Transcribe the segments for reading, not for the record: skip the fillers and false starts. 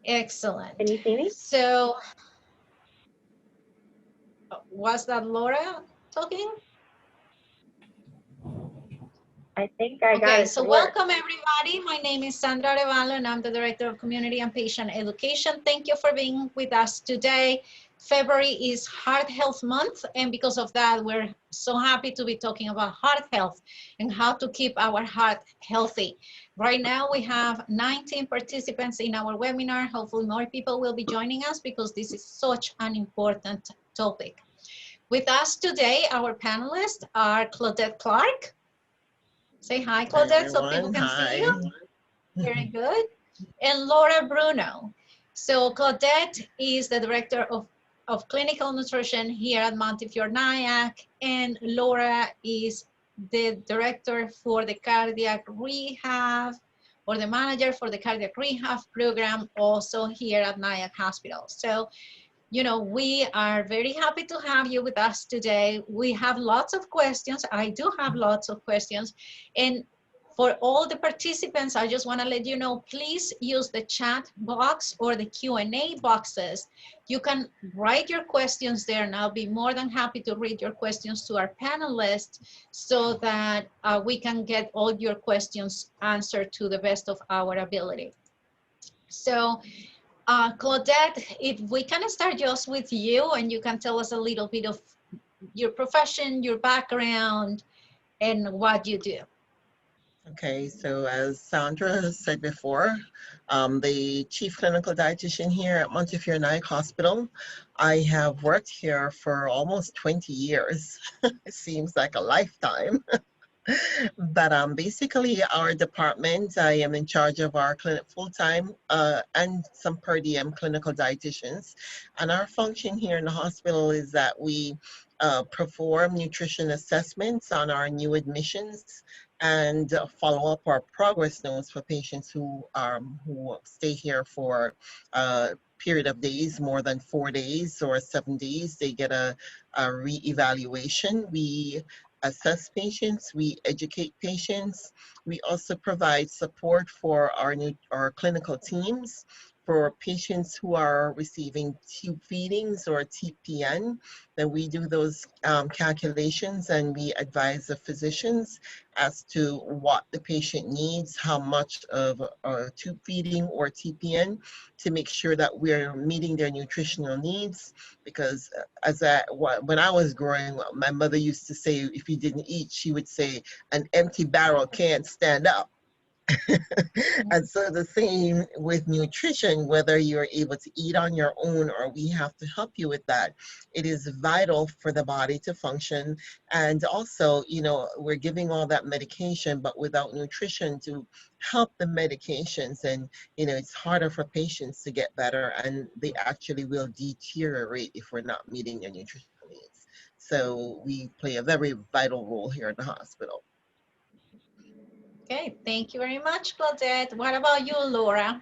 Excellent. Can you see me? So, was that Laura talking? I think I got Okay, it to so work. welcome everybody. My name is Sandra Arevalo and I'm the Director of Community and Patient Education. Thank you for being with us today. February is Heart Health Month, and because of that, we're so happy to be talking about heart health and how to keep our heart healthy. Right now, we have 19 participants in our webinar. Hopefully, more people will be joining us because this is such an important topic. With us today, our panelists are Claudette Clark. Say hi, Hi Claudette, so people everyone. can see Hi. you. Very good. And Laura Bruno. So Claudette is the Director of Clinical Nutrition here at Montefiore Nyack, and Laura is the Director for the Cardiac Rehab, or the Manager for the Cardiac Rehab Program, also here at Nyack Hospital. So, you know, we are very happy to have you with us today. We have lots of questions. I do have lots of questions. And for all the participants, I just want to let you know, please use the chat box or the Q&A boxes. You can write your questions there, and I'll be more than happy to read your questions to our panelists so that we can get all your questions answered to the best of our ability. So, Claudette, if we can start just with you, and you can tell us a little bit of your profession, your background, and what you do. Okay, so as Sandra said before, the chief clinical dietitian here at Montefiore Nyack Hospital. I have worked here for almost 20 years. It seems like a lifetime. But basically, our department, I am in charge of our clinic full-time and some per diem clinical dietitians. And our function here in the hospital is that we perform nutrition assessments on our new admissions and follow up our progress notes for patients who stay here for a period of days, more than 4 days or 7 days. They get a re-evaluation. We assess patients, we educate patients. We also provide support for our clinical teams for patients who are receiving tube feedings or TPN. Then we do those calculations and we advise the physicians as to what the patient needs, how much of tube feeding or TPN to make sure that we're meeting their nutritional needs. Because when I was growing up, my mother used to say, if you didn't eat, she would say, an empty barrel can't stand up. And so the same with nutrition, whether you're able to eat on your own or we have to help you with that, it is vital for the body to function. And also, you know, we're giving all that medication, but without nutrition to help the medications, and you know, it's harder for patients to get better, and they actually will deteriorate if we're not meeting their nutritional needs. So we play a very vital role here in the hospital. Okay, thank you very much, Claudette. What about you, Laura?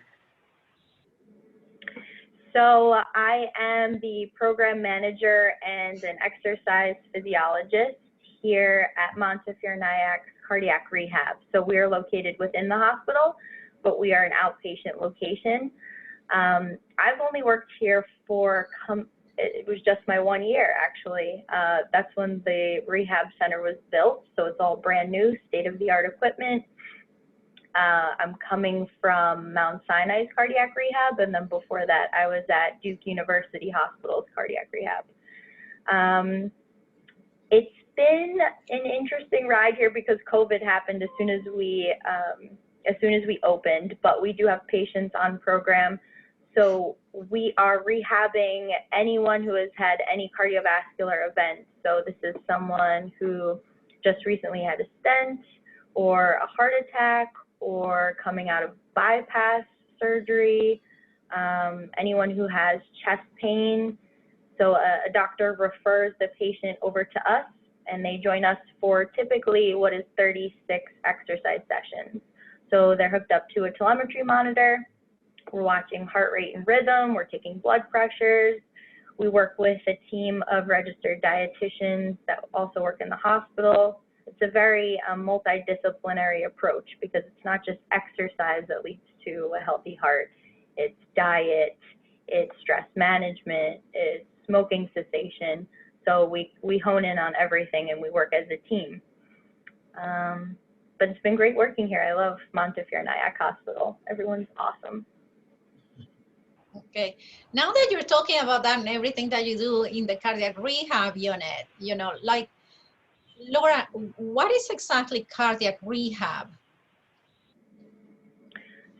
So I am the program manager and an exercise physiologist here at Montefiore Nyack Cardiac Rehab. So we are located within the hospital, but we are an outpatient location. I've only worked here for, it was just my 1 year actually. That's when the rehab center was built. So it's all brand new, state-of-the-art equipment. I'm coming from Mount Sinai's cardiac rehab, and then before that, I was at Duke University Hospital's cardiac rehab. It's been an interesting ride here because COVID happened as soon as we opened, but we do have patients on program. So we are rehabbing anyone who has had any cardiovascular events. So this is someone who just recently had a stent or a heart attack or coming out of bypass surgery, anyone who has chest pain. So a doctor refers the patient over to us, and they join us for typically what is 36 exercise sessions. So they're hooked up to a telemetry monitor. We're watching heart rate and rhythm. We're taking blood pressures. We work with a team of registered dietitians that also work in the hospital. It's a very multidisciplinary approach because it's not just exercise that leads to a healthy heart. it's diet, it's stress management, it's smoking cessation. So we hone in on everything and we work as a team. But it's been great working here. I love Montefiore Nyack Hospital. Everyone's awesome. Okay. Now that you're talking about that and everything that you do in the cardiac rehab unit, you know, like, Laura, what is exactly cardiac rehab?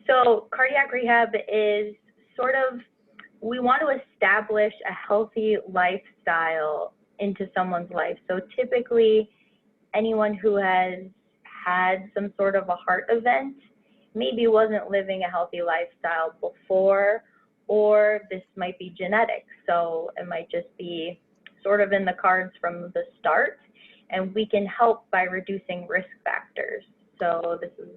So cardiac rehab is sort of, we want to establish a healthy lifestyle into someone's life. So typically anyone who has had some sort of a heart event maybe wasn't living a healthy lifestyle before, or this might be genetic. So it might just be sort of in the cards from the start, and we can help by reducing risk factors. So this is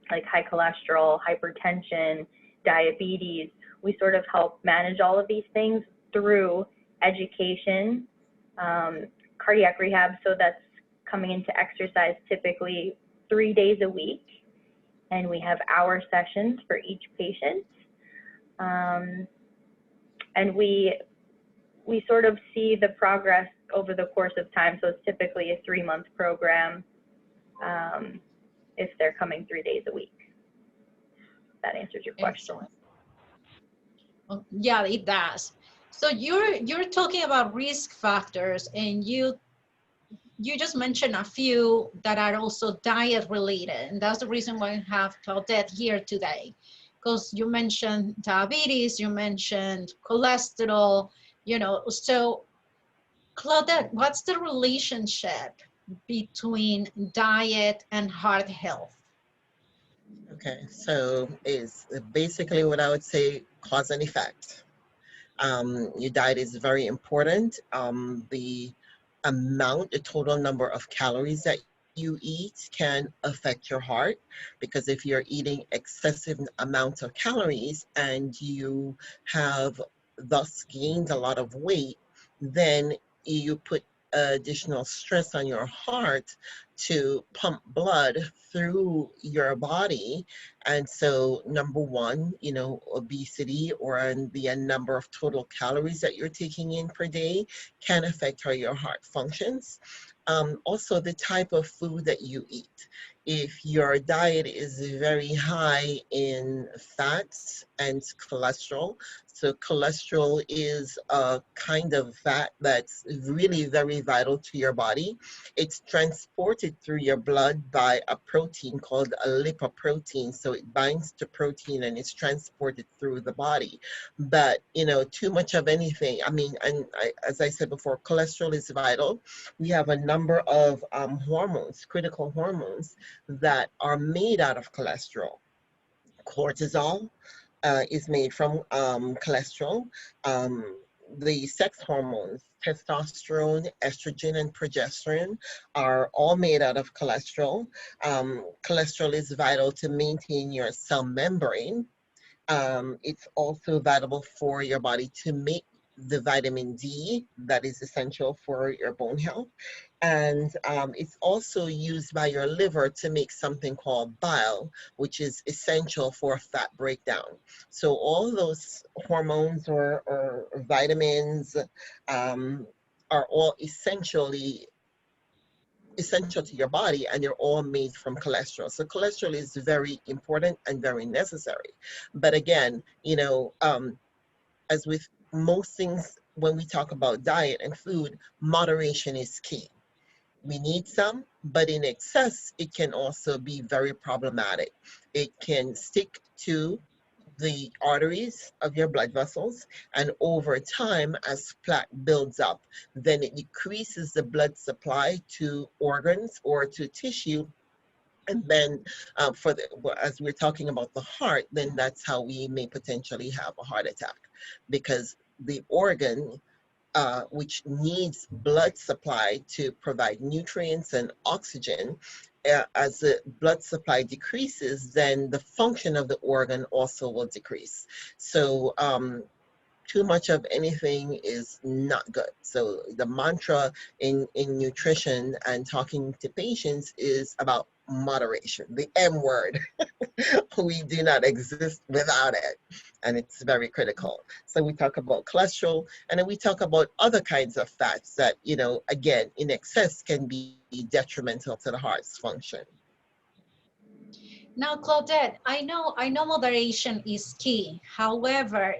like high cholesterol, hypertension, diabetes. We sort of help manage all of these things through education, cardiac rehab. So that's coming into exercise typically 3 days a week. And we have hour sessions for each patient. And we sort of see the progress over the course of time. So it's typically a 3-month program if they're coming 3 days a week. That answers your question. Excellent. Well, yeah, it does. So you're talking about risk factors, and you just mentioned a few that are also diet related, and that's the reason why I have Claudette here today, because you mentioned diabetes, you mentioned cholesterol, you know. So Claudette, what's the relationship between diet and heart health? Okay, so it's basically what I would say cause and effect. Your diet is very important. The total number of calories that you eat can affect your heart, because if you're eating excessive amounts of calories and you have thus gained a lot of weight, then you put additional stress on your heart to pump blood through your body. And so number one, you know, obesity or the number of total calories that you're taking in per day can affect how your heart functions. Also, the type of food that you eat. If your diet is very high in fats and cholesterol, so cholesterol is a kind of fat that's really very vital to your body. It's transported through your blood by a protein called a lipoprotein. So it binds to protein and it's transported through the body. But, you know, too much of anything, I mean, as I said before, cholesterol is vital. We have a number of hormones, critical hormones, that are made out of cholesterol. Cortisol is made from cholesterol. The sex hormones, testosterone, estrogen, and progesterone, are all made out of cholesterol. Cholesterol is vital to maintain your cell membrane. It's also valuable for your body to make the vitamin D that is essential for your bone health. And it's also used by your liver to make something called bile, which is essential for fat breakdown. So all those hormones or vitamins are all essential to your body, and they're all made from cholesterol. So cholesterol is very important and very necessary. But again, you know, as with most things, when we talk about diet and food, moderation is key. We need some, but in excess, it can also be very problematic. It can stick to the arteries of your blood vessels, and over time, as plaque builds up, then it decreases the blood supply to organs or to tissue. And then as we're talking about the heart, then that's how we may potentially have a heart attack, because the organ which needs blood supply to provide nutrients and oxygen, as the blood supply decreases, then the function of the organ also will decrease. So too much of anything is not good. So the mantra in nutrition and talking to patients is about moderation, the M word. We do not exist without it, and it's very critical. So we talk about cholesterol, and then we talk about other kinds of fats that, again, in excess can be detrimental to the heart's function. Now, Claudette, I know moderation is key. However,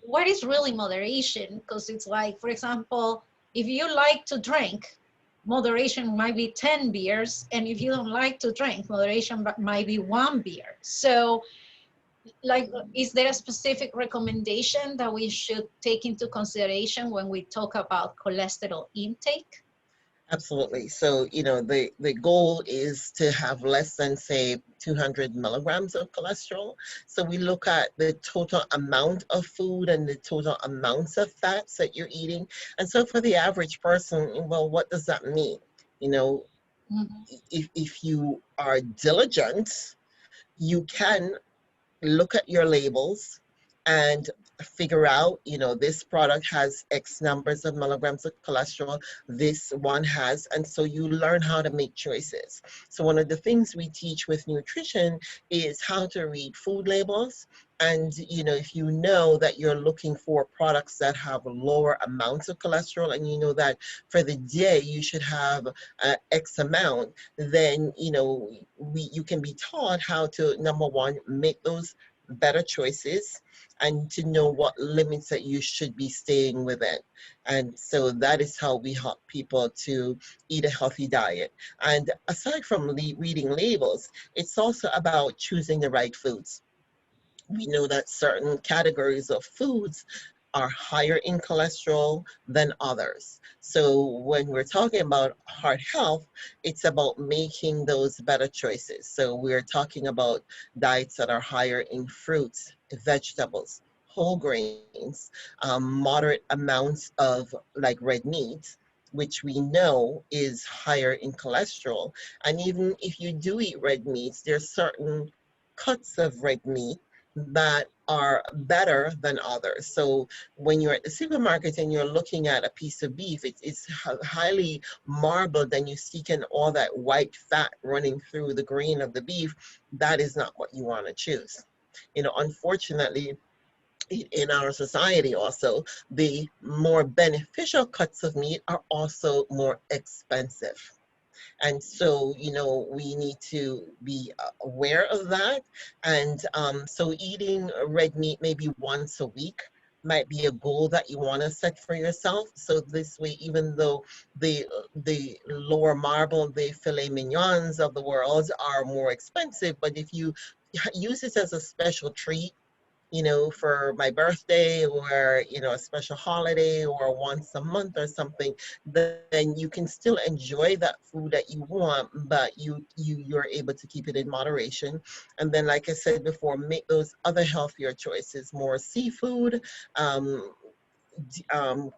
what is really moderation? Because it's like, for example, if you like to drink, moderation might be 10 beers, and if you don't like to drink, moderation might be 1 beer. So, like, is there a specific recommendation that we should take into consideration when we talk about cholesterol intake? Absolutely. So, the goal is to have less than, say, 200 milligrams of cholesterol. So we look at the total amount of food and the total amounts of fats that you're eating. And so for the average person, well, what does that mean? You know, Mhm. if you are diligent, you can look at your labels and figure out, this product has X numbers of milligrams of cholesterol, this one has, and so you learn how to make choices. So one of the things we teach with nutrition is how to read food labels. And, if you know that you're looking for products that have lower amounts of cholesterol, and you know that for the day you should have X amount, then, you can be taught how to, number one, make those better choices and to know what limits that you should be staying within. And so that is how we help people to eat a healthy diet. And aside from reading labels, it's also about choosing the right foods. We know that certain categories of foods are higher in cholesterol than others. So when we're talking about heart health, it's about making those better choices. So we're talking about diets that are higher in fruits, vegetables, whole grains, moderate amounts of like red meat, which we know is higher in cholesterol. And even if you do eat red meats, there's certain cuts of red meat that are better than others. So when you're at the supermarket and you're looking at a piece of beef, it's highly marbled and you're seeking all that white fat running through the grain of the beef. That is not what you want to choose. Unfortunately, in our society also, the more beneficial cuts of meat are also more expensive. And so, we need to be aware of that. And so eating red meat maybe once a week might be a goal that you want to set for yourself. So this way, even though the lower marble, the filet mignons of the world are more expensive, but if you use this as a special treat, for my birthday or, a special holiday or once a month or something, then you can still enjoy that food that you want, but you're able to keep it in moderation. And then, like I said before, make those other healthier choices, more seafood, um, um,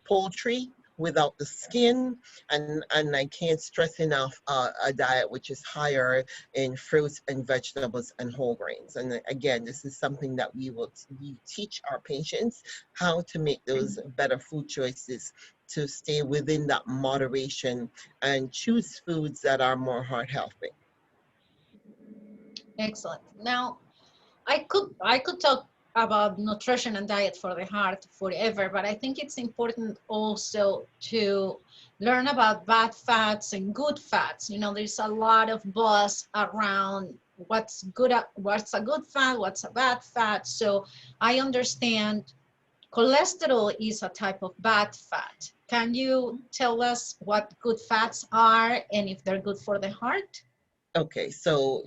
poultry without the skin, and I can't stress enough a diet which is higher in fruits and vegetables and whole grains. And again, this is something that we teach our patients how to make those better food choices to stay within that moderation and choose foods that are more heart healthy. Excellent. Now, I could talk about nutrition and diet for the heart forever, but I think it's important also to learn about bad fats and good fats. There's a lot of buzz around what's a good fat, what's a bad fat. So I understand cholesterol is a type of bad fat. Can you tell us what good fats are and if they're good for the heart? Okay, so,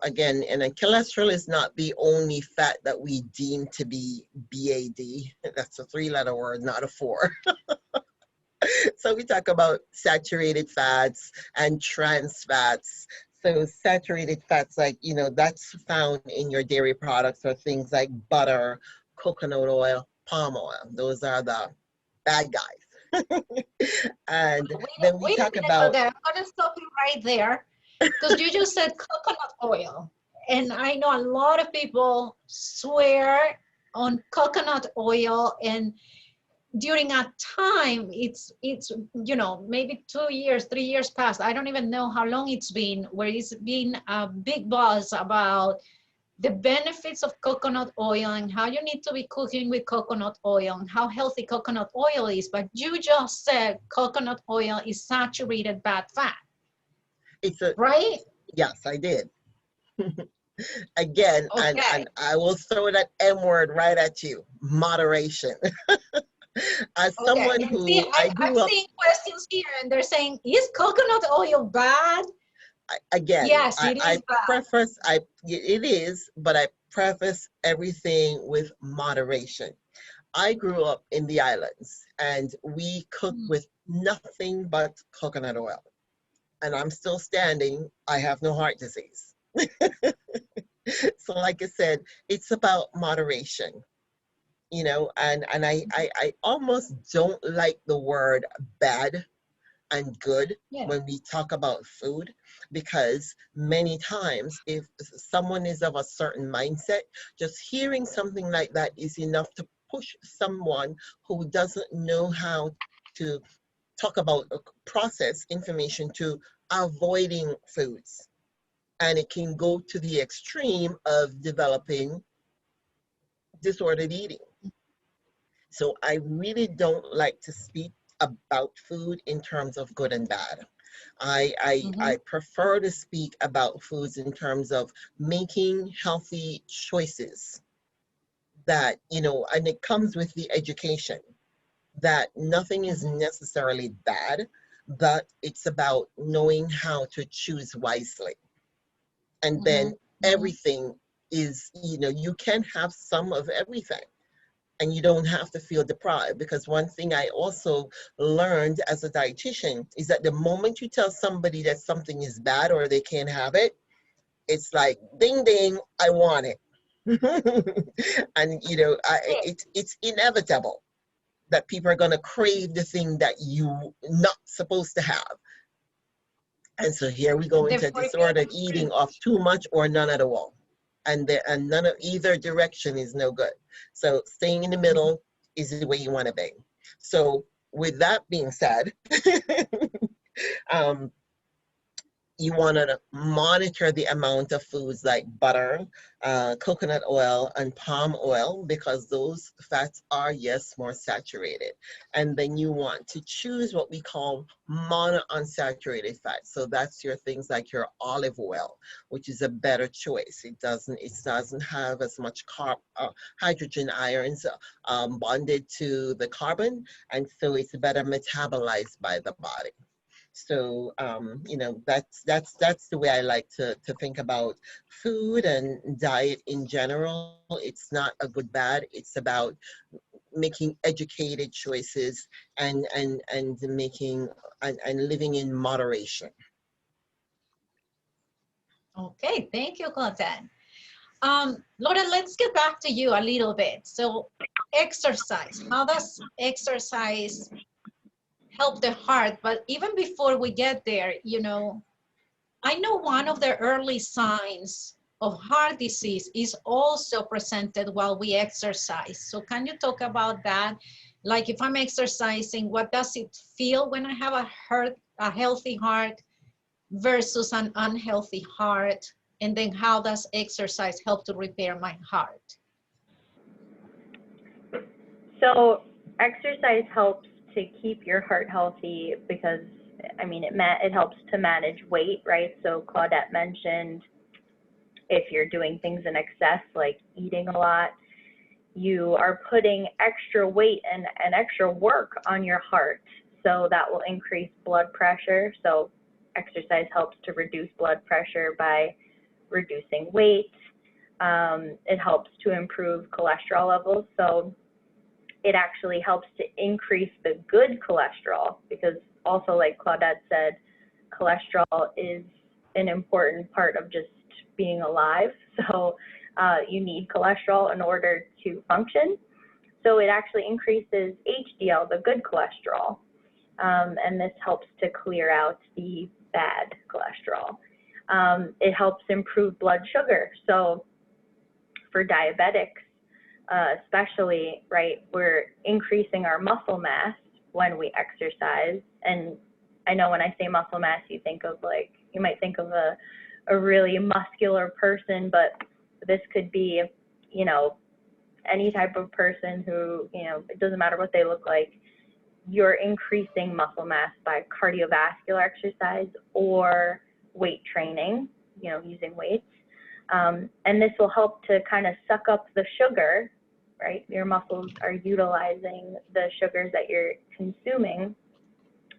again, and then cholesterol is not the only fat that we deem to be BAD. That's a 3-letter word, not a 4. So we talk about saturated fats and trans fats. So saturated fats, like, that's found in your dairy products or things like butter, coconut oil, palm oil. Those are the bad guys. And then we Wait a talk minute for about, that. I'm going to stop you right there because you just said coconut oil. And I know a lot of people swear on coconut oil. And during a time, it's you know, maybe 2 years, 3 years past, I don't even know how long it's been, where it's been a big buzz about the benefits of coconut oil and how you need to be cooking with coconut oil and how healthy coconut oil is. But you just said coconut oil is saturated bad fat, It's a, right? yes, I did. Again, Okay. and I will throw that M word right at you, moderation. As Okay. someone And see, who I I'm grew up, seeing questions here and they're saying, is coconut oil bad? again, Yes, it I is bad. preface, it is, but I preface everything with moderation. I grew up in the islands and we cook with nothing but coconut oil. And I'm still standing. I have no heart disease. So like I said, it's about moderation, you know, and I almost don't like the word bad and good Yeah. when we talk about food, because many times if someone is of a certain mindset, just hearing something like that is enough to push someone who doesn't know how to talk about process information to avoiding foods. And it can go to the extreme of developing disordered eating. So I really don't like to speak about food in terms of good and bad. I prefer to speak about foods in terms of making healthy choices that, you know, and it comes with the education that nothing is necessarily bad, but it's about knowing how to choose wisely. And then everything is, you know, you can have some of everything and you don't have to feel deprived, because one thing I also learned as a dietitian is that the moment you tell somebody that something is bad or they can't have it, it's like ding ding, I want it. And you know, it's inevitable that people are going to crave the thing that you not supposed to have. And so here we go The into disordered forbidden eating fruit. of too much or none at all. And none of either direction is no good. So staying in the middle is the way you want to be. So with that being said, um, you want to monitor the amount of foods like butter, coconut oil, and palm oil, because those fats are, yes, more saturated. And then you want to choose what we call monounsaturated fats. So that's your things like your olive oil, which is a better choice. It doesn't have as much hydrogen ions bonded to the carbon, and so it's better metabolized by the body. So you know, that's the way I like to think about food and diet in general. It's not a good bad. It's about making educated choices and making and living in moderation. Okay, thank you, Claudette. Laura, let's get back to you a little bit. So exercise, how does exercise help the heart? But even before we get there, you know, I know one of the early signs of heart disease is also presented while we exercise. So can you talk about that? Like if I'm exercising, what does it feel when I have a healthy heart versus an unhealthy heart? And then how does exercise help to repair my heart? So exercise helps to keep your heart healthy because, I mean, it helps to manage weight, right? So Claudette mentioned if you're doing things in excess, like eating a lot, you are putting extra weight and extra work on your heart. So that will increase blood pressure. So exercise helps to reduce blood pressure by reducing weight. It helps to improve cholesterol levels. So it actually helps to increase the good cholesterol, because also, like Claudette said, cholesterol is an important part of just being alive. So you need cholesterol in order to function. So it actually increases HDL, the good cholesterol, and this helps to clear out the bad cholesterol. It helps improve blood sugar. So for diabetics, especially, right, we're increasing our muscle mass when we exercise. And I know when I say muscle mass, you might think of a really muscular person, but this could be, any type of person who, it doesn't matter what they look like. You're increasing muscle mass by cardiovascular exercise or weight training, using weights. And this will help to kind of suck up the sugar, right? Your muscles are utilizing the sugars that you're consuming,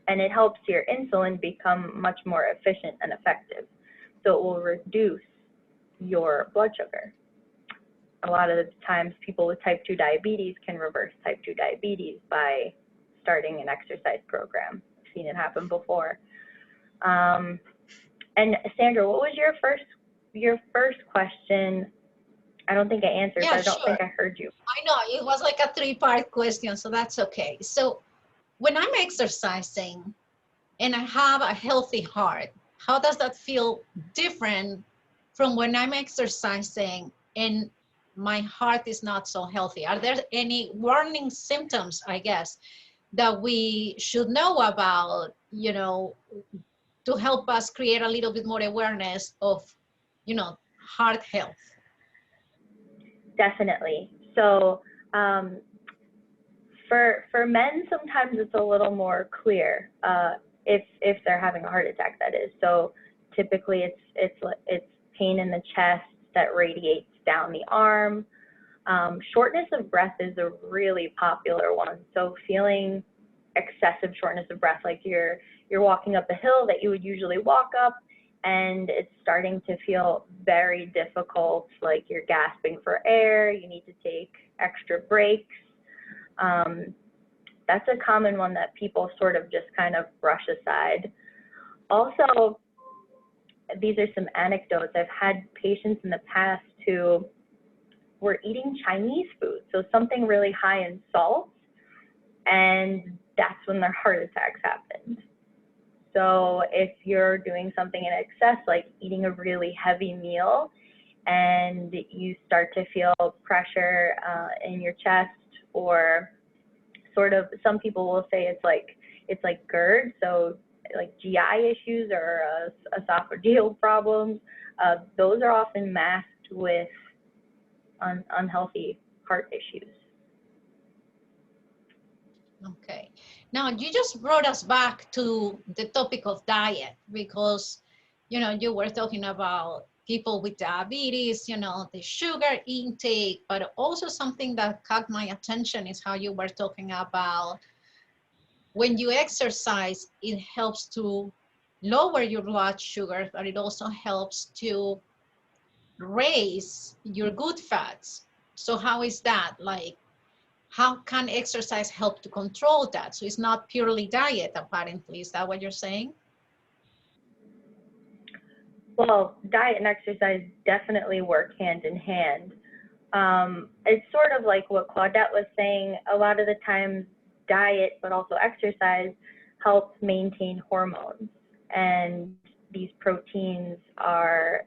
and it helps your insulin become much more efficient and effective. So it will reduce your blood sugar. A lot of the times people with type 2 diabetes can reverse type 2 diabetes by starting an exercise program. I've seen it happen before. And Sandra, what was your first question? I don't think I answered, Yeah, but I don't sure. think I heard you. I know, it was like a 3-part question, so that's okay. So when I'm exercising and I have a healthy heart, how does that feel different from when I'm exercising and my heart is not so healthy? Are there any warning symptoms, I guess, that we should know about, to help us create a little bit more awareness of, heart health? Definitely. So for men, sometimes it's a little more clear if they're having a heart attack, that is. So typically it's pain in the chest that radiates down the arm. Shortness of breath is a really popular one. So feeling excessive shortness of breath, like you're walking up a hill that you would usually walk up, and it's starting to feel very difficult, like you're gasping for air, you need to take extra breaks. That's a common one that people sort of just kind of brush aside. Also, these are some anecdotes. I've had patients in the past who were eating Chinese food, so something really high in salt, and that's when their heart attacks happened. So if you're doing something in excess, like eating a really heavy meal, and you start to feel pressure in your chest, or sort of, some people will say it's like GERD, so like GI issues or esophageal problems, those are often masked with unhealthy heart issues. Okay. Now, you just brought us back to the topic of diet because, you were talking about people with diabetes, the sugar intake, but also something that caught my attention is how you were talking about when you exercise, it helps to lower your blood sugar, but it also helps to raise your good fats. So how is that? Like, how can exercise help to control that? So it's not purely diet, apparently. Is that what you're saying? Well, diet and exercise definitely work hand in hand. It's sort of like what Claudette was saying. A lot of the times, diet, but also exercise, helps maintain hormones. And these proteins are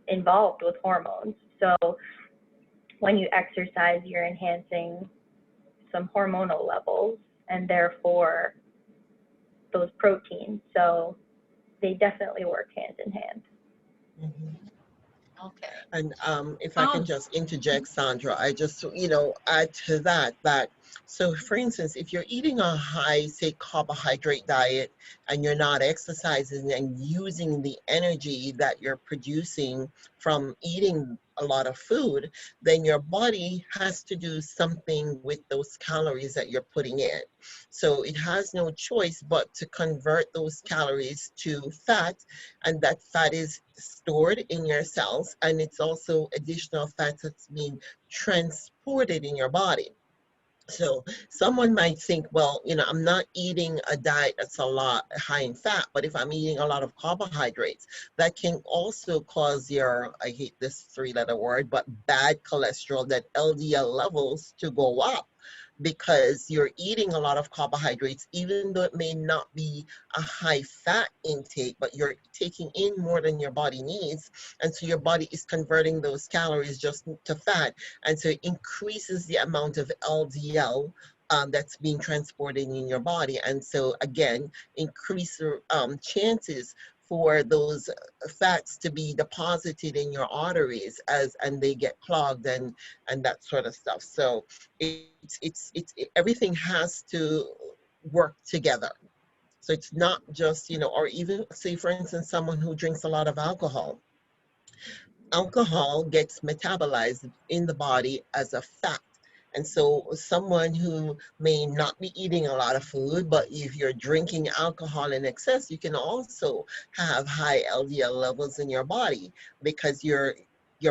involved with hormones. So when you exercise, you're enhancing some hormonal levels and therefore those proteins. So they definitely work hand in hand. Mm-hmm. Okay. And if I can just interject, Sandra, I just, add to that, so for instance, if you're eating a high, say, carbohydrate diet and you're not exercising and using the energy that you're producing from eating a lot of food, then your body has to do something with those calories that you're putting in. So it has no choice but to convert those calories to fat, and that fat is stored in your cells, and it's also additional fat that's being transported in your body. So someone might think, well, I'm not eating a diet that's a lot high in fat, but if I'm eating a lot of carbohydrates, that can also cause your, I hate this 3-letter word, but bad cholesterol, that LDL levels, to go up. because you're eating a lot of carbohydrates, even though it may not be a high fat intake, but you're taking in more than your body needs. And so your body is converting those calories just to fat. And so it increases the amount of LDL that's being transported in your body. And so again, increase the chances for those fats to be deposited in your arteries and they get clogged and that sort of stuff. So everything has to work together. So it's not just, or even say for instance, someone who drinks a lot of alcohol. Alcohol gets metabolized in the body as a fat. And so someone who may not be eating a lot of food, but if you're drinking alcohol in excess, you can also have high LDL levels in your body because your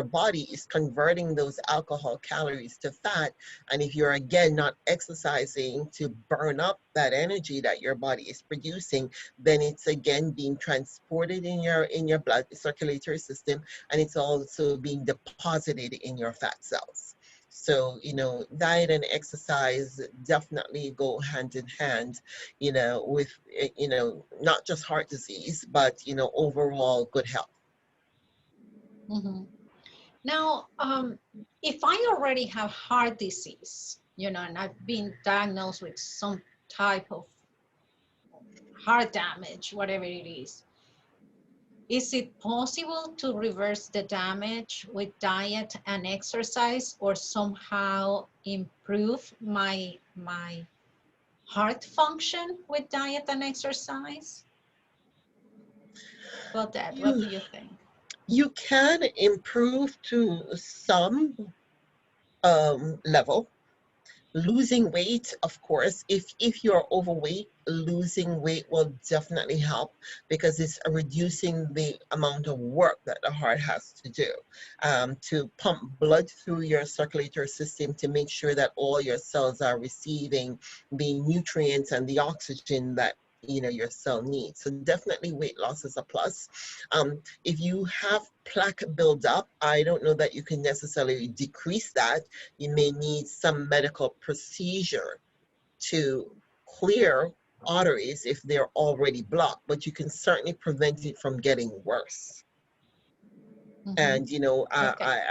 body is converting those alcohol calories to fat. And if you're again not exercising to burn up that energy that your body is producing, then it's again being transported in your blood circulatory system, and it's also being deposited in your fat cells. So, diet and exercise definitely go hand in hand, with, not just heart disease, but, overall good health. Mhm. Now, if I already have heart disease, and I've been diagnosed with some type of heart damage, whatever it is it possible to reverse the damage with diet and exercise, or somehow improve my heart function with diet and exercise? Claudette, what do you think? You can improve to some level. Losing weight, of course, if you're overweight, losing weight will definitely help because it's reducing the amount of work that the heart has to do to pump blood through your circulatory system to make sure that all your cells are receiving the nutrients and the oxygen that your cell needs. So definitely weight loss is a plus. If you have plaque buildup, I don't know that you can necessarily decrease that. You may need some medical procedure to clear arteries if they're already blocked, but you can certainly prevent it from getting worse. And Okay.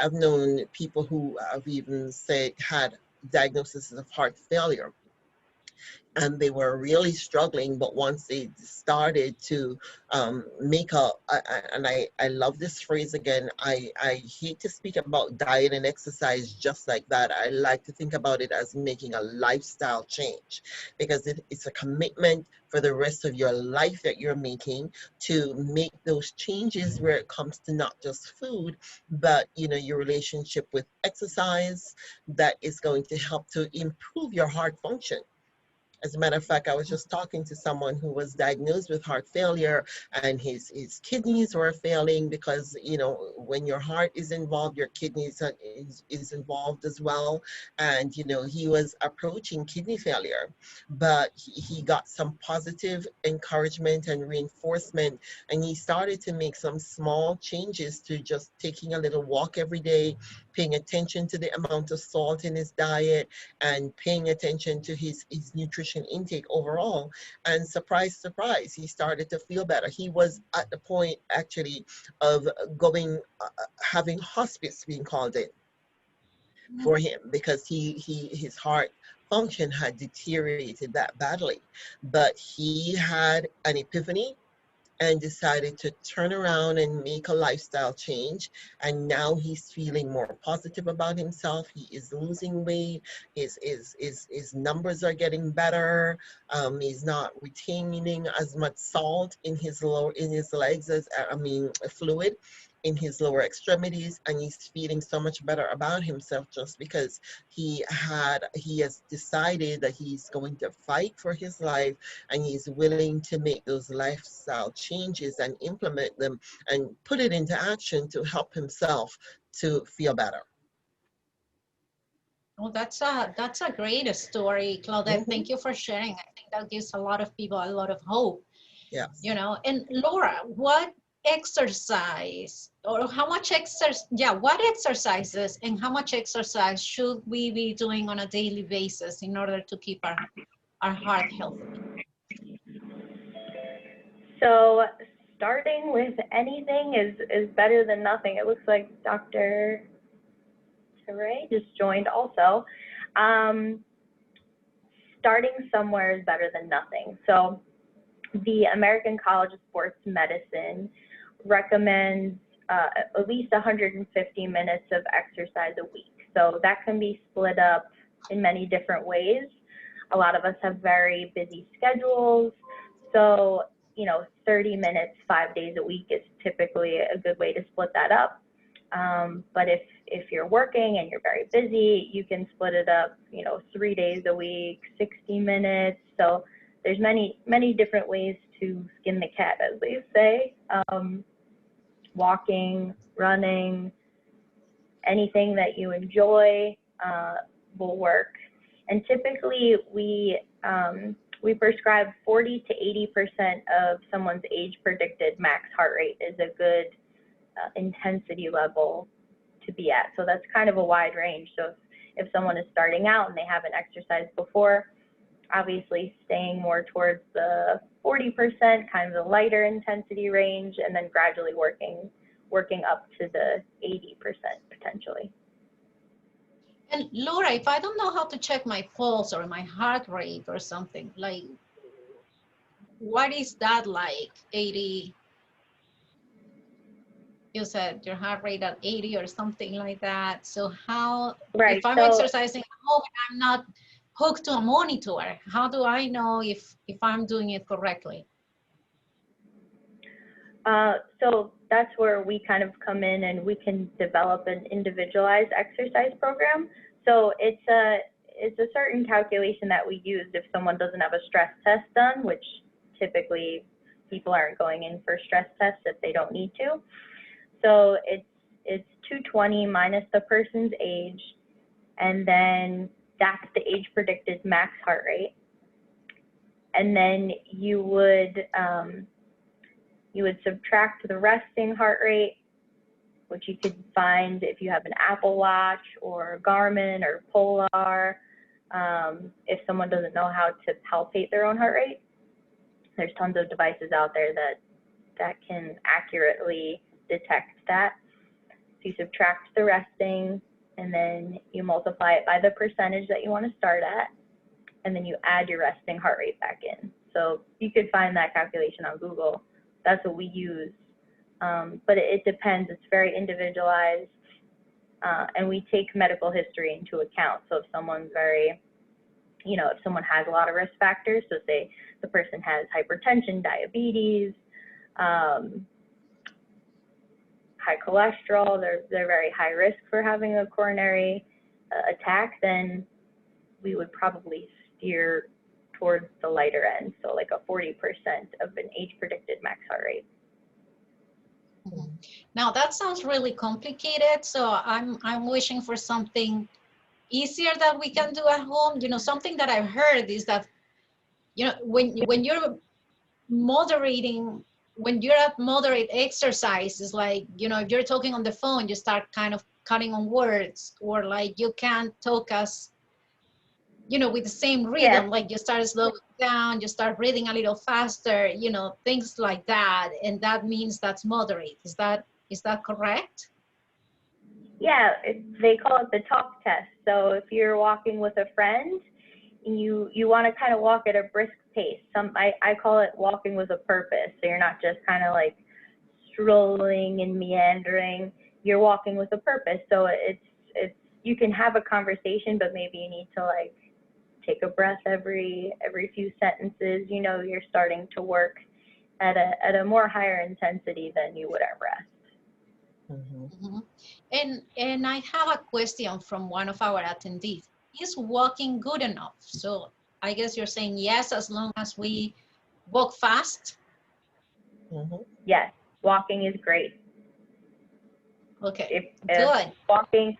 I've known people who have even had diagnosis of heart failure, and they were really struggling. But once they started to make and I love this phrase again, I hate to speak about diet and exercise just like that. I like to think about it as making a lifestyle change, because it's a commitment for the rest of your life that you're making to make those changes where it comes to not just food, but your relationship with exercise that is going to help to improve your heart function. As a matter of fact, I was just talking to someone who was diagnosed with heart failure, and his kidneys were failing because, when your heart is involved, your kidneys is involved as well. And, he was approaching kidney failure, but he got some positive encouragement and reinforcement. And he started to make some small changes to just taking a little walk every day, paying attention to the amount of salt in his diet, and paying attention to his nutrition intake overall. And surprise, surprise, he started to feel better. He was at the point actually of having hospice being called in for him because his heart function had deteriorated that badly. But he had an epiphany and decided to turn around and make a lifestyle change. And now he's feeling more positive about himself. He is losing weight. His numbers are getting better. He's not retaining as much salt in his legs fluid in his lower extremities, and he's feeling so much better about himself just because he has decided that he's going to fight for his life, and he's willing to make those lifestyle changes and implement them and put it into action to help himself to feel better. Well, that's a great story, Claudette. Mm-hmm. Thank you for sharing. I think that gives a lot of people a lot of hope. Yes. And Laura, what exercise or how much exercise, what exercises and how much exercise should we be doing on a daily basis in order to keep our heart healthy? So starting with anything is better than nothing. It looks like Dr. Teray just joined also. Starting somewhere is better than nothing. So the American College of Sports Medicine recommends at least 150 minutes of exercise a week. So that can be split up in many different ways. A lot of us have very busy schedules. So, 30 minutes, 5 days a week is typically a good way to split that up. But if you're working and you're very busy, you can split it up, 3 days a week, 60 minutes. So there's many different ways to skin the cat, as they say. Walking, running, anything that you enjoy will work. And typically we prescribe 40 to 80% of someone's age predicted max heart rate is a good intensity level to be at. So that's kind of a wide range. So if someone is starting out and they haven't exercised before, obviously staying more towards the 40%, kind of the lighter intensity range, and then gradually working up to the 80% potentially. And Laura, if I don't know how to check my pulse or my heart rate or something, like, what is that like? 80? You said your heart rate at 80 or something like that. So how, right, if I'm exercising at home and I'm not hooked to a monitor, how do I know if I'm doing it correctly? So that's where we kind of come in and we can develop an individualized exercise program. So it's a certain calculation that we use if someone doesn't have a stress test done, which typically people aren't going in for stress tests if they don't need to. So it's 220 minus the person's age, and then that's the age predicted max heart rate. And then you would subtract the resting heart rate, which you could find if you have an Apple Watch or Garmin or Polar. If someone doesn't know how to palpate their own heart rate, there's tons of devices out there that can accurately detect that. So you subtract the resting, and then you multiply it by the percentage that you want to start at, and then you add your resting heart rate back in. So you could find that calculation on Google. That's what we use. But it depends. It's very individualized, and we take medical history into account. So if someone's very, if someone has a lot of risk factors, so say the person has hypertension, diabetes, high cholesterol, they're very high risk for having a coronary attack, then we would probably steer towards the lighter end, so like a 40% of an age predicted max heart rate. Now that sounds really complicated, so I'm wishing for something easier that we can do at home. Something that I've heard is that, when you're moderating, when you're at moderate exercise, is like, if you're talking on the phone, you start kind of cutting on words, or like you can't talk as, with the same rhythm, like you start slowing down, you start breathing a little faster, things like that. And that means that's moderate. Is that correct? Yeah, they call it the talk test. So if you're walking with a friend, you want to kind of walk at a brisk pace. I call it walking with a purpose. So you're not just kind of like strolling and meandering. You're walking with a purpose. So it's you can have a conversation, but maybe you need to like take a breath every few sentences. You're starting to work at a more higher intensity than you would at rest. Mm-hmm. And I have a question from one of our attendees. Is walking good enough? So I guess you're saying yes, as long as we walk fast. Yes, walking is great. Okay, if walking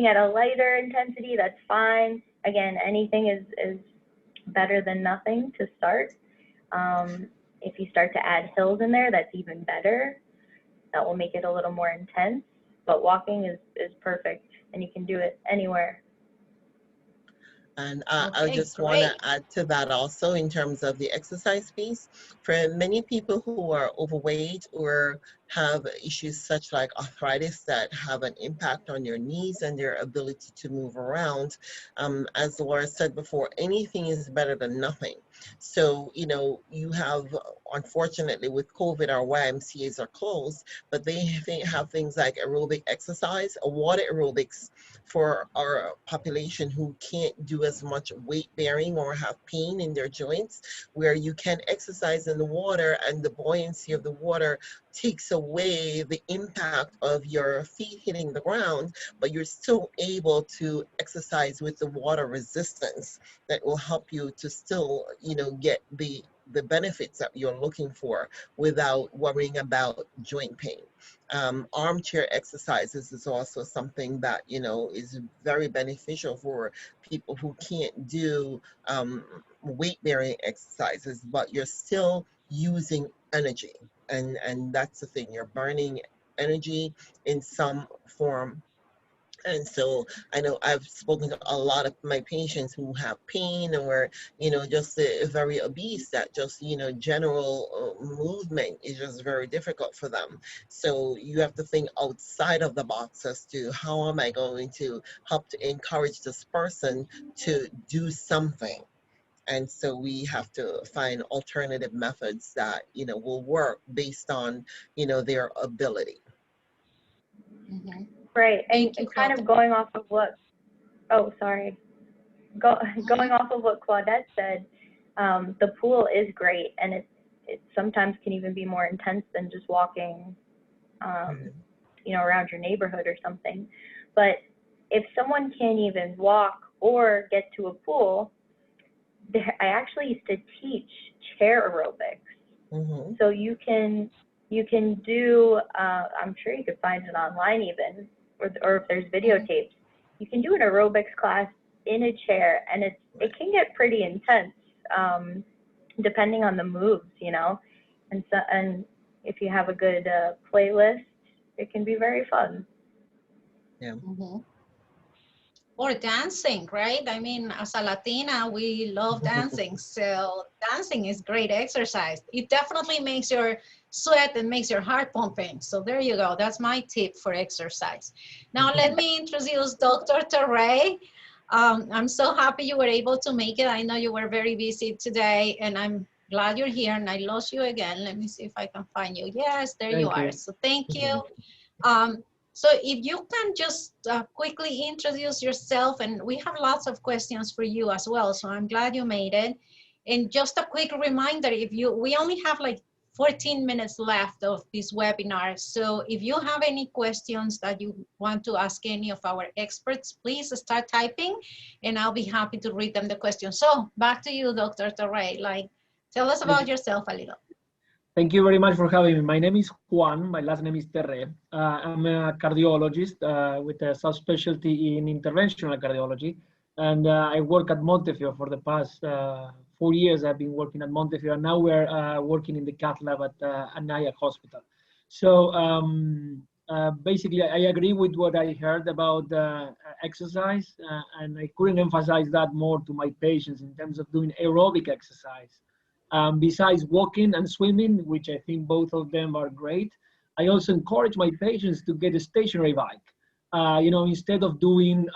at a lighter intensity, that's fine. Again, anything is better than nothing to start. If you start to add hills in there, that's even better. that will make it a little more intense. But walking is perfect, and you can do it anywhere. And I Okay, just want to great. add to that also in terms of the exercise piece. For many people who are overweight or have issues such like arthritis that have an impact on your knees and their ability to move around, as Laura said before, anything is better than nothing. So, you know, you have, unfortunately, with COVID, our YMCAs are closed, but they have things like aerobic exercise, water aerobics for our population who can't do as much weight bearing or have pain in their joints, where you can exercise in the water and the buoyancy of the water takes away the impact of your feet hitting the ground, but you're still able to exercise with the water resistance that will help you to still, you know, get the benefits that you're looking for without worrying about joint pain. Armchair exercises is also something that, you know, is very beneficial for people who can't do weight bearing exercises, but you're still using energy. And that's the thing, you're burning energy in some form. And so I know I've spoken to a lot of my patients who have pain or, you know, just very obese, that just, you know, general movement is just very difficult for them. So you have to think outside of the box as to how am I going to help to encourage this person to do something. And so we have to find alternative methods that, you know, will work based on, you know, their ability. Mhm. Right, and Thank you, kind Claudette. of going off of what, oh, sorry, going off of what Claudette said, the pool is great, and it sometimes can even be more intense than just walking, you know, around your neighborhood or something. But if someone can't even walk or get to a pool, I actually used to teach chair aerobics. Mm-hmm. So you can do, I'm sure you could find it online even, or if there's videotapes, you can do an aerobics class in a chair, and it can get pretty intense, depending on the moves, you know, and if you have a good playlist, it can be very fun. Yeah. Mhm. Or dancing, right? I mean, as a Latina, we love dancing. So dancing is great exercise. It definitely makes your sweat and makes your heart pumping. So there you go. That's my tip for exercise. Now let me introduce Dr. Torre. I'm so happy you were able to make it. I know you were very busy today, and I'm glad you're here. And I lost you again. Let me see if I can find you. Yes, there you Thank are. you. So thank you. So if you can just quickly introduce yourself, and we have lots of questions for you as well, so I'm glad you made it. And just a quick reminder, we only have like 14 minutes left of this webinar, so if you have any questions that you want to ask any of our experts, please start typing, and I'll be happy to read them the questions. So back to you, Dr. Torre, like, tell us about yourself a little. Thank you very much for having me. My name is Juan. My last name is Terre. I'm a cardiologist with a subspecialty in interventional cardiology. And I work at Montefiore for the past 4 years. I've been working at Montefiore. And now we're working in the cath lab at Nyack Hospital. So basically, I agree with what I heard about exercise. And I couldn't emphasize that more to my patients in terms of doing aerobic exercise. Besides walking and swimming, which I think both of them are great, I also encourage my patients to get a stationary bike. You know, instead of doing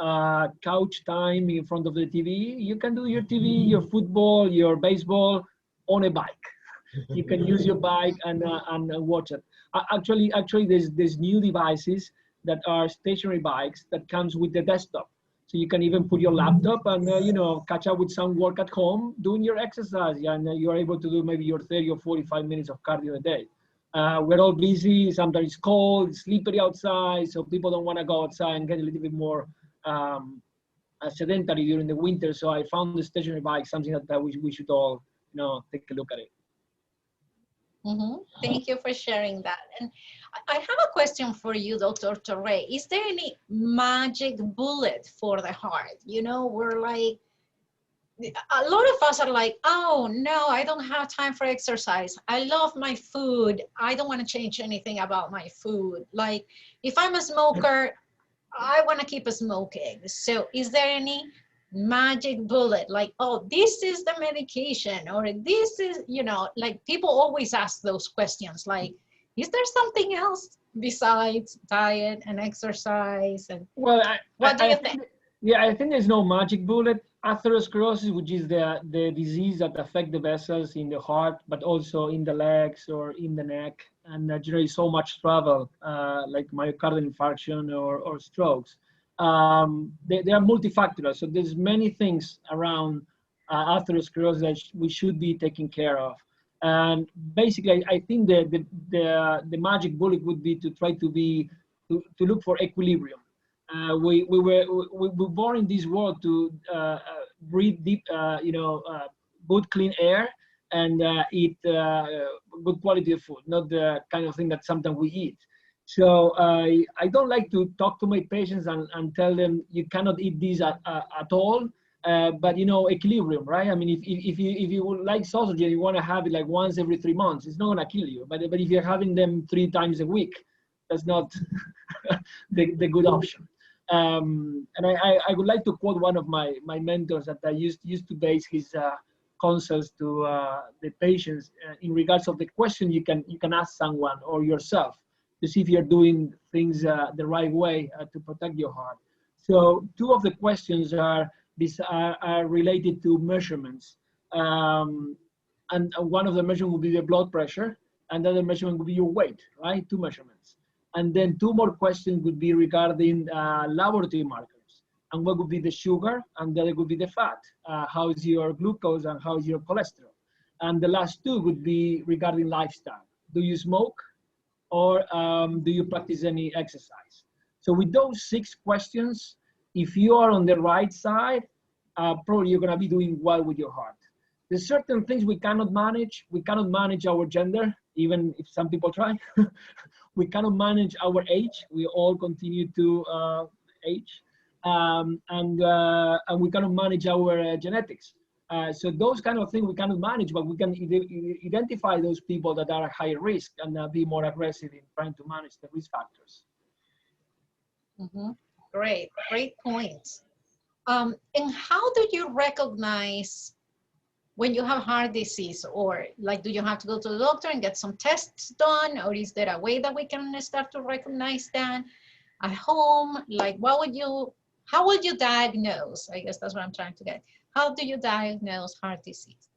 couch time in front of the TV, you can do your TV, your football, your baseball on a bike. You can use your bike and watch it. Actually, there's new devices that are stationary bikes that comes with the desktop. So you can even put your laptop and you know, catch up with some work at home, doing your exercise, and you're able to do maybe your 30 or 45 minutes of cardio a day. We're all busy. Sometimes it's cold, it's slippery outside, so people don't want to go outside and get a little bit more sedentary during the winter. So I found the stationary bike something that we should all, you know, take a look at it. Thank you for sharing that. And I have a question for you, Dr. Torre. Is there any magic bullet for the heart? You know, we're like, a lot of us are like, oh no, I don't have time for exercise. I love my food. I don't want to change anything about my food. Like if I'm a smoker, I want to keep smoking. So is there any magic bullet? Like, oh, this is the medication, or this is, you know, like people always ask those questions. Like, is there something else besides diet and exercise? And Well, what do you think? Yeah, I think there's no magic bullet. Atherosclerosis, which is the disease that affects the vessels in the heart, but also in the legs or in the neck, and generally so much travel, like myocardial infarction or strokes. They are multifactorial, so there's many things around atherosclerosis that we should be taking care of. And basically, I think the magic bullet would be to try to look for equilibrium. We were born in this world to breathe deep, good clean air and eat good quality of food, not the kind of thing that sometimes we eat. So I don't like to talk to my patients and tell them you cannot eat this at all. But you know, equilibrium, right? I mean, if you would like sausage and you want to have it like once every 3 months, it's not gonna kill you. But if you're having them 3 times a week, that's not the good option. And I would like to quote one of my mentors that I used to base his consults to the patients in regards of the question you can ask someone or yourself to see if you're doing things the right way to protect your heart. So 2 of the questions are related to measurements. And one of the measurements will be the blood pressure, and the other measurement will be your weight, right? 2 measurements. And then 2 more questions would be regarding laboratory markers. And what would be the sugar, and the other would be the fat. How is your glucose and how is your cholesterol? And the last 2 would be regarding lifestyle. Do you smoke, or do you practice any exercise? So with those 6 questions, if you are on the right side, probably you're gonna be doing well with your heart. There's certain things we cannot manage. We cannot manage our gender, even if some people try. We cannot manage our age. We all continue to age. And we cannot manage our genetics. So those kind of things we cannot manage, but we can identify those people that are at higher risk and be more aggressive in trying to manage the risk factors. Mm-hmm. Great points. And how do you recognize when you have heart disease? Or like, do you have to go to the doctor and get some tests done? Or is there a way that we can start to recognize that at home? Like, how would you diagnose? I guess that's what I'm trying to get. How do you diagnose heart disease?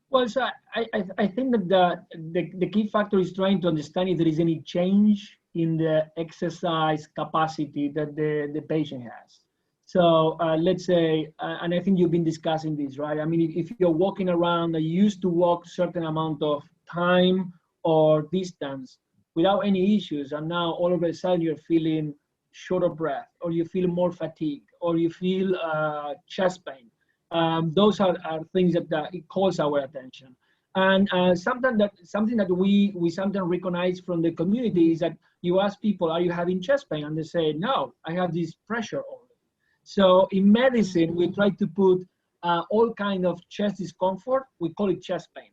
Well, so I think that the key factor is trying to understand if there is any change in the exercise capacity that the patient has. So let's say, and I think you've been discussing this, right? I mean, if you're walking around, you used to walk certain amount of time or distance without any issues, and now all of a sudden you're feeling short of breath, or you feel more fatigue, or you feel chest pain. Those are things that it calls our attention. And something that we sometimes recognize from the community is that you ask people, are you having chest pain? And they say, no, I have this pressure only. So in medicine, we try to put all kind of chest discomfort. We call it chest pain.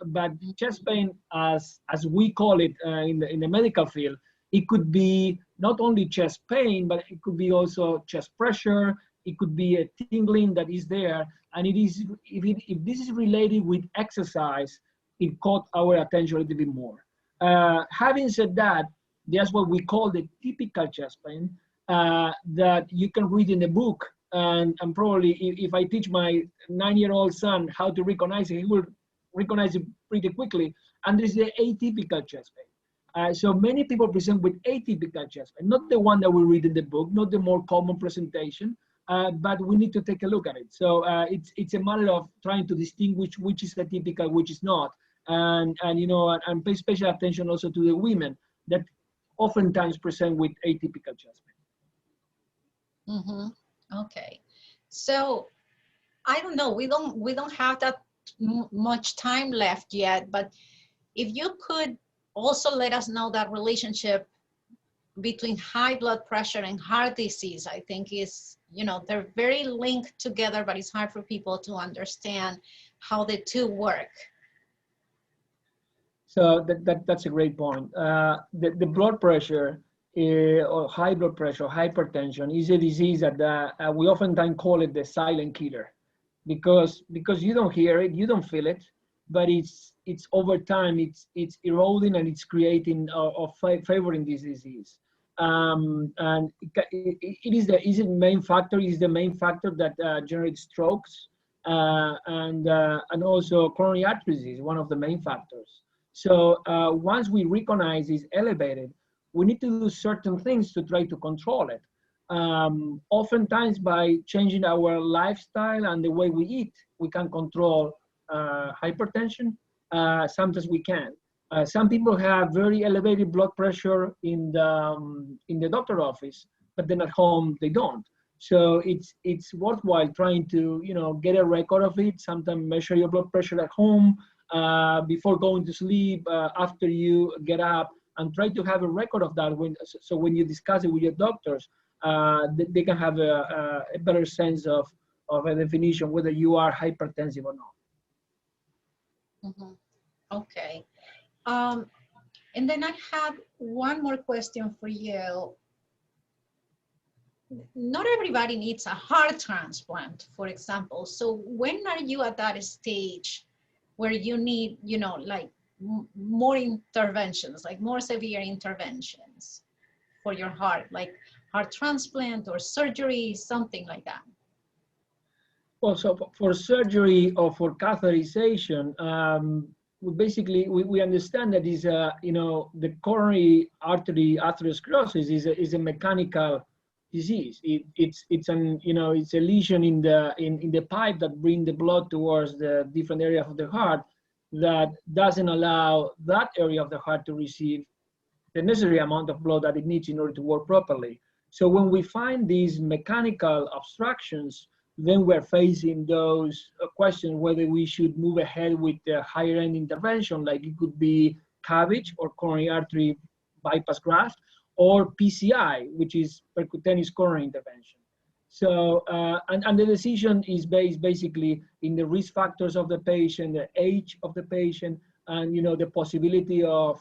But chest pain, as we call it in the medical field, it could be not only chest pain, but it could be also chest pressure. It could be a tingling that is there. And it is, if this is related with exercise, it caught our attention a little bit more. Having said that, that's what we call the typical chest pain that you can read in the book. And probably if I teach my 9-year-old son how to recognize it, he will recognize it pretty quickly. And this is the atypical chest pain. So many people present with atypical chest pain, not the one that we read in the book, not the more common presentation, but we need to take a look at it. So it's a matter of trying to distinguish which is atypical, which is not, and pay special attention also to the women that oftentimes present with atypical chest pain. Mm-hmm. Okay, so I don't know. We don't have that much time left yet, but if you could also let us know that relationship between high blood pressure and heart disease, I think is you know, they're very linked together, but it's hard for people to understand how the two work. So that's a great point. The blood pressure or high blood pressure, hypertension is a disease that we oftentimes call it the silent killer, because you don't hear it, you don't feel it, but it's over time it's eroding and it's creating or favoring this disease. And it is the main factor. Is the main factor that generates strokes and also coronary artery disease, one of the main factors. So once we recognize it's elevated, we need to do certain things to try to control it. Oftentimes by changing our lifestyle and the way we eat, we can control hypertension. Sometimes we can. Some people have very elevated blood pressure in the doctor office, but then at home they don't. So it's worthwhile trying to get a record of it. Sometimes measure your blood pressure at home before going to sleep, after you get up, and try to have a record of that. So when you discuss it with your doctors, they can have a better sense of a definition whether you are hypertensive or not. Mm-hmm. Okay. And then I have one more question for you. Not everybody needs a heart transplant, for example. So when are you at that stage where you need, like more interventions, like more severe interventions for your heart, like heart transplant or surgery, something like that? Well, so for surgery or for catheterization, we understand that is the coronary artery atherosclerosis is a mechanical disease. It's a lesion in the pipe that bring the blood towards the different area of the heart that doesn't allow that area of the heart to receive the necessary amount of blood that it needs in order to work properly. So when we find these mechanical obstructions, then we're facing those questions whether we should move ahead with the higher end intervention, like it could be CABG or coronary artery bypass graft, or PCI, which is percutaneous coronary intervention. So, and the decision is based basically in the risk factors of the patient, the age of the patient, and the possibility of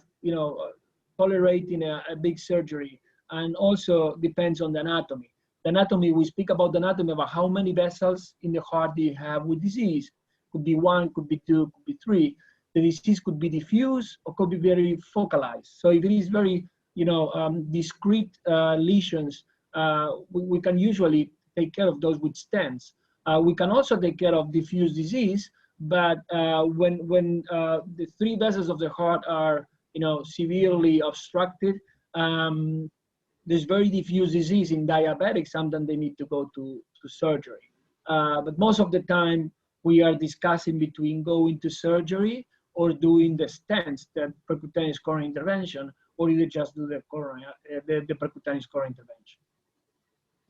tolerating a big surgery, and also depends on the anatomy. The anatomy, we speak about the anatomy, about how many vessels in the heart do you have with disease. Could be 1, could be 2, could be 3. The disease could be diffuse or could be very focalized. So if it is very, discrete lesions, we can usually take care of those with stents. We can also take care of diffuse disease, but when the 3 vessels of the heart are, severely obstructed, there's very diffuse disease in diabetics, sometimes they need to go to surgery. But most of the time, we are discussing between going to surgery or doing the stents, the percutaneous coronary intervention, or either just do the percutaneous coronary intervention.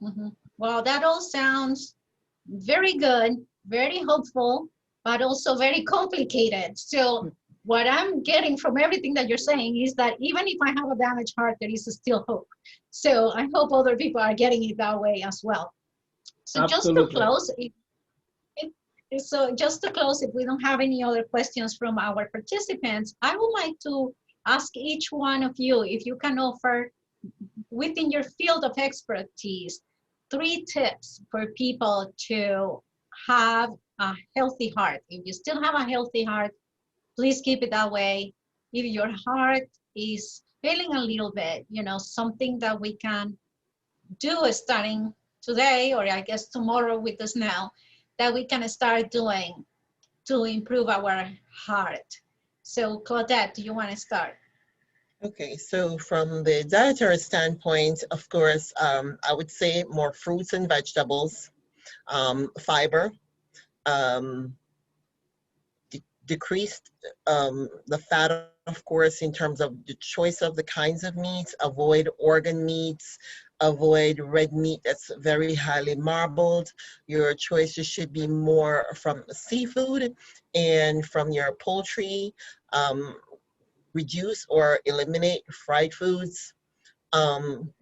Mm-hmm. Well, that all sounds very good, very hopeful, but also very complicated. So what I'm getting from everything that you're saying is that even if I have a damaged heart, there is still hope. So I hope other people are getting it that way as well. So Absolutely. just to close, if we don't have any other questions from our participants, I would like to ask each one of you if you can offer within your field of expertise 3 tips for people to have a healthy heart. If you still have a healthy heart, please keep it that way. If your heart is failing a little bit, something that we can do starting today, or I guess tomorrow with us now, that we can start doing to improve our heart. So Claudette, do you want to start? Okay, so from the dietary standpoint, of course, I would say more fruits and vegetables, fiber, decreased the fat, of course, in terms of the choice of the kinds of meats, avoid organ meats, avoid red meat that's very highly marbled. Your choices should be more from seafood and from your poultry. Reduce or eliminate fried foods.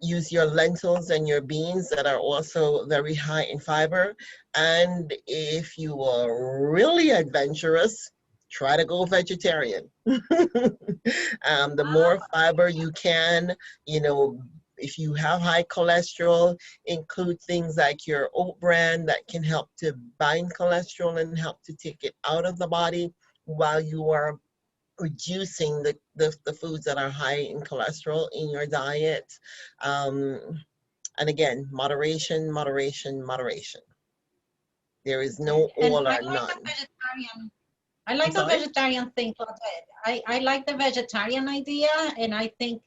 Use your lentils and your beans that are also very high in fiber. And if you are really adventurous, try to go vegetarian. The more fiber you can, you know, if you have high cholesterol, include things like your oat bran that can help to bind cholesterol and help to take it out of the body while you are reducing the foods that are high in cholesterol in your diet. Um, and again, moderation, moderation, moderation. There is no And all I or like none. the vegetarian. I I'm like the sorry? vegetarian thing, Claudette. I like the vegetarian idea, and I think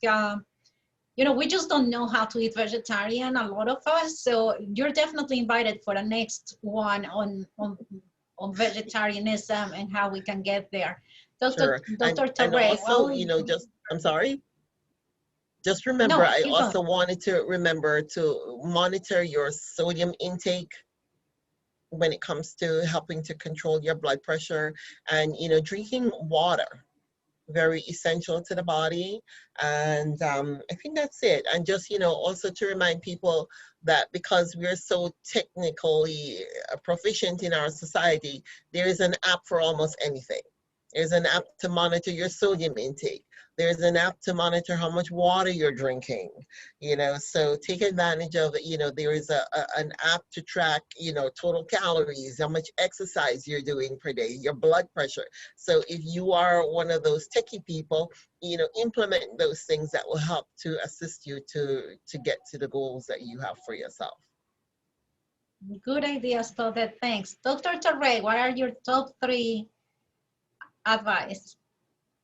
you know, we just don't know how to eat vegetarian, a lot of us. So you're definitely invited for the next one on vegetarianism and how we can get there. Sure. Dr. And Tabray, also, well, you know, I'm sorry. Just remember, no, I keep going. also wanted to remember to monitor your sodium intake when it comes to helping to control your blood pressure, and, you know, drinking water, very essential to the body. And I think that's it. And just, you know, also to remind people that because we're so technically proficient in our society, there is an app for almost anything. There's an app to monitor your sodium intake. There's an app to monitor how much water you're drinking, you know, so take advantage of it. You know, there is an app to track, you know, total calories, how much exercise you're doing per day, your blood pressure. So if you are one of those techie people, you know, implement those things that will help to assist you to get to the goals that you have for yourself. Good ideas, Claudette. Thanks. Dr. Tabray, what are your top 3 advice?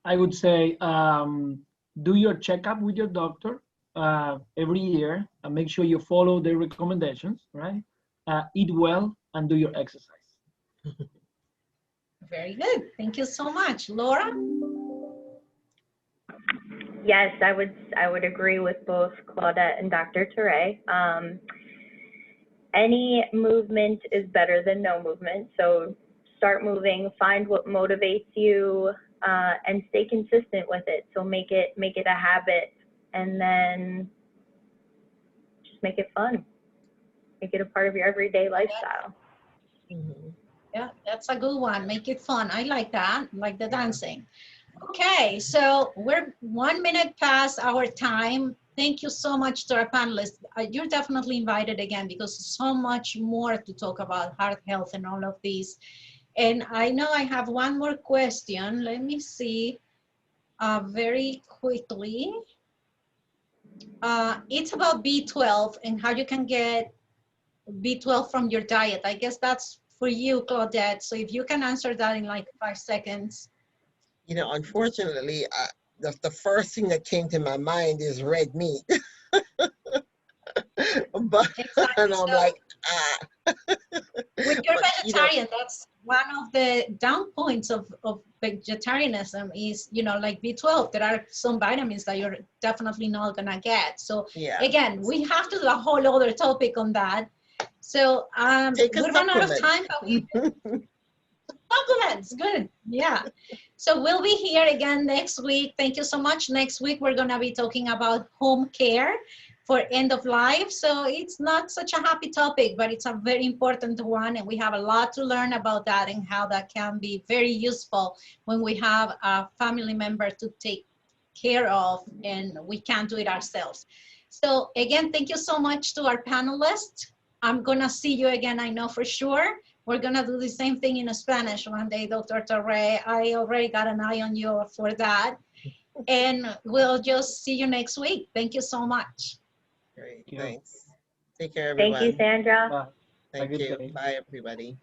I would say do your checkup with your doctor every year and make sure you follow their recommendations, right? Eat well and do your exercise. Very good. Thank you so much. Laura? Yes, I would agree with both Claudette and Dr. Ture. Any movement is better than no movement. So start moving, find what motivates you, and stay consistent with it. So make it a habit, and then just make it fun. Make it a part of your everyday lifestyle. Mhm. Yeah, that's a good one. Make it fun. I like that, like the dancing. Okay, so we're 1 minute past our time. Thank you so much to our panelists. You're definitely invited again because so much more to talk about heart health and all of these. And I know I have one more question. Let me see very quickly. It's about B12 and how you can get B12 from your diet. I guess that's for you, Claudette. So if you can answer that in like 5 seconds. You know, unfortunately, the first thing that came to my mind is red meat. But and Exactly. I'm So like, when you're but you know, vegetarian, that's one of the down points of vegetarianism is, you know, like B12. There are some vitamins that you're definitely not gonna get. So yeah, again, we have to do a whole other topic on that. So take a we run out of supplement. time, but we compliments, good, yeah. So we'll be here again next week. Thank you so much. Next week, we're gonna be talking about home care for end of life. So it's not such a happy topic, but it's a very important one. And we have a lot to learn about that and how that can be very useful when we have a family member to take care of and we can't do it ourselves. So again, thank you so much to our panelists. I'm gonna see you again, I know for sure. We're gonna do the same thing in Spanish one day, Dr. Torre. I already got an eye on you for that. And we'll just see you next week. Thank you so much. Great, Thank you. thanks. Take care, Thank you, everyone. Sandra. Bye. Have a Thank good you. day. Bye, everybody.